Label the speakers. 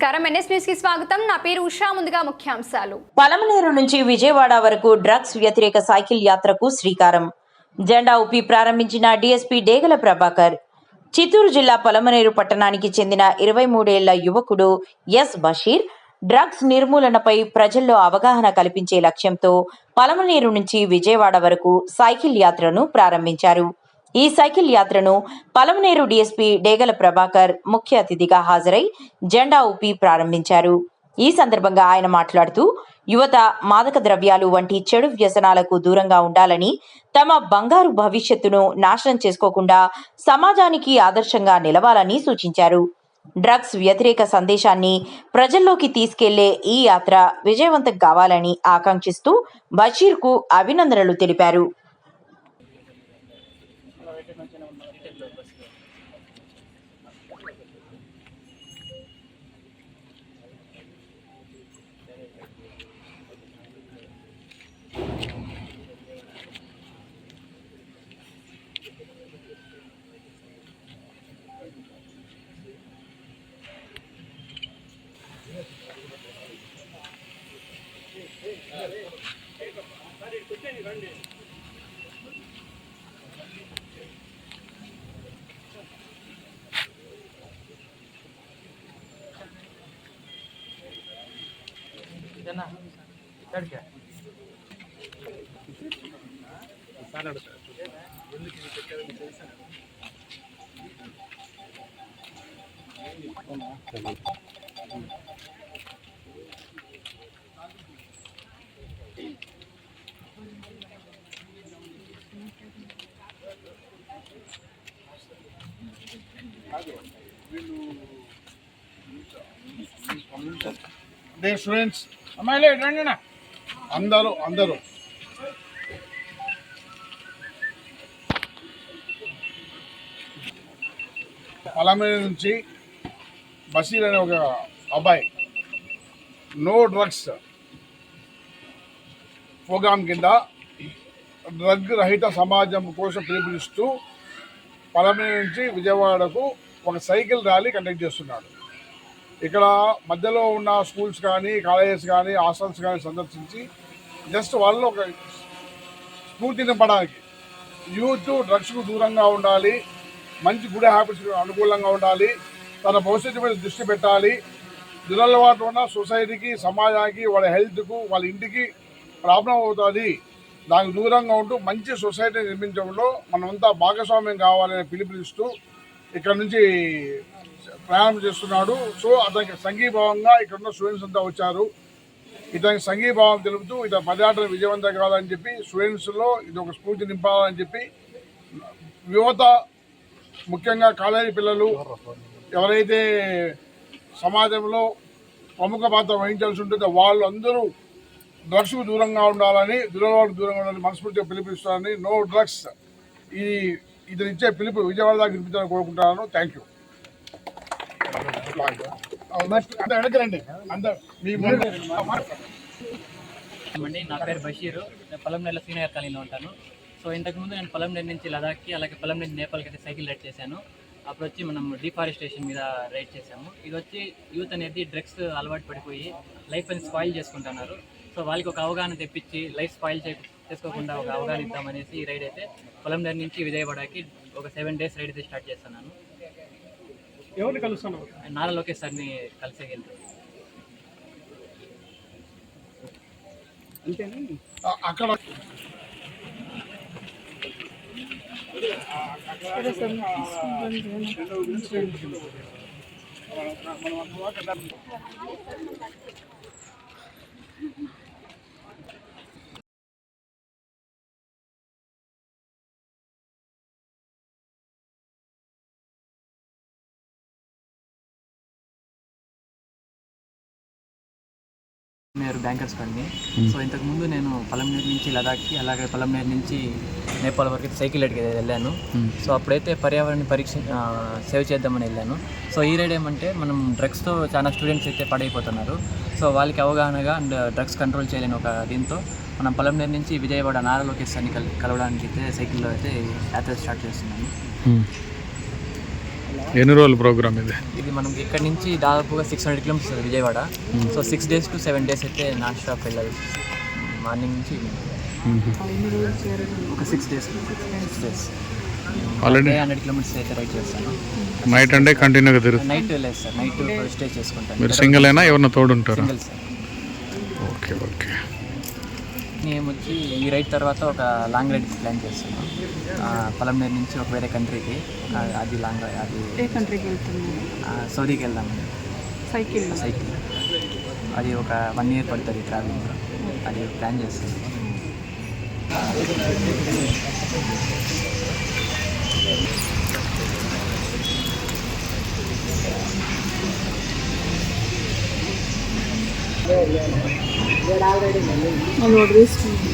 Speaker 1: నమస్కారం NS news కి స్వాగతం. నా పేరు ఉషా. ముందుగా ముఖ్యాంశాలు.
Speaker 2: పలమనేరు నుంచి విజయవాడ వరకు డ్రగ్స్ వ్యతిరేక సైకిల్ యాత్రకు శ్రీకారం. జెండా ఊపి ప్రారంభించిన డీఎస్పీ డేగల ప్రభాకర్. చిత్తూరు జిల్లా పలమనేరు పట్టణానికి చెందిన 23 ఏళ్ల యువకుడు ఎస్ బషీర్ డ్రగ్స్ నిర్మూలనపై ప్రజల్లో అవగాహన కల్పించే లక్ష్యంతో పలమనేరు నుంచి విజయవాడ వరకు సైకిల్ యాత్రను ప్రారంభించారు. ఈ సైకిల్ యాత్రను పలమనేరు డీఎస్పీ డేగల ప్రభాకర్ ముఖ్య అతిథిగా హాజరై జెండా ఊపి ప్రారంభించారు. ఈ సందర్భంగా ఆయన మాట్లాడుతూ యువత మాదక ద్రవ్యాలు వంటి చెడు వ్యసనాలకు దూరంగా ఉండాలని, తమ బంగారు భవిష్యత్తును నాశనం చేసుకోకుండా సమాజానికి ఆదర్శంగా నిలవాలని సూచించారు. డ్రగ్స్ వ్యతిరేక సందేశాన్ని ప్రజల్లోకి తీసుకెళ్లే ఈ యాత్ర విజయవంతం కావాలని ఆకాంక్షిస్తూ బషీర్కు అభినందనలు తెలిపారు.
Speaker 3: స్టూడెంట్స్ అమ్మాయిలే రండి అందరూ పలమనేరు నుంచి బషీర్ అనే ఒక అబ్బాయి నో డ్రగ్స్ ప్రోగ్రాం కింద డ్రగ్ రహిత సమాజం కోసం పిలుపునిస్తూ పలమనేరు నుంచి విజయవాడకు ఒక సైకిల్ ర్యాలీ కండక్ట్ చేస్తున్నాడు. ఇక్కడ మధ్యలో ఉన్న స్కూల్స్ కానీ, కాలేజెస్ కానీ, హాస్టల్స్ కానీ సందర్శించి జస్ట్ వాళ్ళు ఒక స్ఫూర్తి నింపడానికి యూత్ డ్రగ్స్కు దూరంగా ఉండాలి, మంచి గుడ్ హ్యాబిట్స్కి అనుకూలంగా ఉండాలి, తన భవిష్యత్తు మీద దృష్టి పెట్టాలి, దురలవాటు ఉన్న సొసైటీకి, సమాజానికి, వాళ్ళ హెల్త్కు, వాళ్ళ ఇంటికి ప్రాబ్లం అవుతుంది, దానికి దూరంగా ఉంటూ మంచి సొసైటీ నిర్మించడంలో మనమంతా భాగస్వామ్యం కావాలని పిలుపునిస్తూ ఇక్కడ నుంచి ప్రయాణం చేస్తున్నాడు. సో అతనికి సంఘీభావంగా ఇక్కడ ఉన్న స్టూడెంట్స్ అంతా వచ్చారు. ఇతనికి సంఘీభావం తెలుపుతూ ఇతని పర్యటన విజయవంతం కావాలని చెప్పి, స్టూడెంట్స్లో ఇది ఒక స్ఫూర్తి నింపాలని చెప్పి, యువత ముఖ్యంగా కాలేజీ పిల్లలు ఎవరైతే సమాజంలో ప్రముఖ పాత్ర వహించాల్సి ఉంటుందో వాళ్ళందరూ డ్రగ్స్కు దూరంగా ఉండాలని, దూరంగా ఉండాలని మనస్ఫూర్తిగా పిలుపునిస్తారని, నో డ్రగ్స్ ఇతను ఇచ్చే పిలుపు విజయవాడ దాకా వినిపించాలని కోరుకుంటున్నాను. Thank you.
Speaker 4: నా పేరు బషీరు. నేను పలమనేరులో సీనియర్ కాలనీలో ఉంటాను. సో ఇంతకుముందు నేను పలమనేరు నుంచి లదాఖ్కి, అలాగే పలమనేరు నేపాల్కి అయితే సైకిల్ రైడ్ చేశాను. అప్పుడు వచ్చి మనం డిఫారెస్టేషన్ మీద రైడ్ చేసాము. ఇది వచ్చి యూత్ అనేది డ్రగ్స్ అలవాటు పడిపోయి లైఫ్ అని స్పాయిల్ చేసుకుంటున్నారు. సో వాళ్ళకి ఒక అవగాహన తెప్పించి లైఫ్ స్పాయిల్ చేసుకోకుండా ఒక అవగాహన ఇద్దామనేసి ఈ రైడ్ అయితే పలమనేరు నుంచి విజయవాడకి ఒక 7 days రైడ్ అయితే స్టార్ట్ చేస్తున్నాను.
Speaker 3: ఎవరిని కలుస్తున్నావు?
Speaker 4: నారా లోకేష్ సార్ని కలిసే వెళ్తాను.
Speaker 3: అక్కడ
Speaker 4: నేను బ్యాంకర్స్ కాలనీ. సో ఇంతకుముందు నేను పలమనేరు నుంచి లదాఖ్కి, అలాగే పలమనేరు నుంచి నేపాల్ వరకు సైకిల్ రైడ్కి వెళ్ళాను. సో అప్పుడైతే పర్యావరణాన్ని సేవ్ చేద్దామని వెళ్ళాను. సో ఈ రైడ్ ఏమంటే మనం డ్రగ్స్తో చాలా స్టూడెంట్స్ అయితే పాడైపోతున్నారు. సో వాళ్ళకి అవగాహనగా అండ్ డ్రగ్స్ కంట్రోల్ చేయలేని ఒక దీంతో మనం పలమనేరు నుంచి విజయవాడ నారా లోకేష్ సార్ని కలవడానికి అయితే సైకిల్లో అయితే యాత్ర స్టార్ట్ చేస్తున్నాను.
Speaker 5: ఎన్ని రోజుల ప్రోగ్రామ్ ఇది?
Speaker 4: ఇది మనకి ఇక్కడ నుంచి దాదాపుగా 600 kilometres Vijayawada. So 6 days to 7 days అయితే నాన్ స్టాప్ వెళ్ళాలి, మార్నింగ్ నుంచి ఒక 6 days.
Speaker 5: ఆల్రెడీ
Speaker 4: 100 కిలోమీటర్స్ అయితే రైడ్ చేస్తాను.
Speaker 5: నైట్ అంటే కంటిన్యూగా తిరుగుతుంది.
Speaker 4: నైట్ లేదు సార్, నైట్ స్టే చేసుకుంటాను.
Speaker 5: మీరు సింగిల్ అయినా ఎవరన్నా తోడు ఉంటారా?
Speaker 4: Single sir.
Speaker 5: Okay okay.
Speaker 4: మేము వచ్చి ఈ రైడ్ తర్వాత ఒక లాంగ్ రైడ్ ప్లాన్ చేస్తున్నాం. పలంనేరు నుంచి ఒక వేరే కంట్రీకి, అది లాంగ్ రైడ్. అది
Speaker 6: ఏ కంట్రీకి వెళ్తున్నాము?
Speaker 4: సౌదీకి వెళ్దామండి.
Speaker 6: సైకిల్
Speaker 4: అది ఒక 1 year పడుతుంది ట్రావెలింగ్. అది ప్లాన్ చేస్తున్నాం.
Speaker 6: నేను వదిలేస్తున్నాను.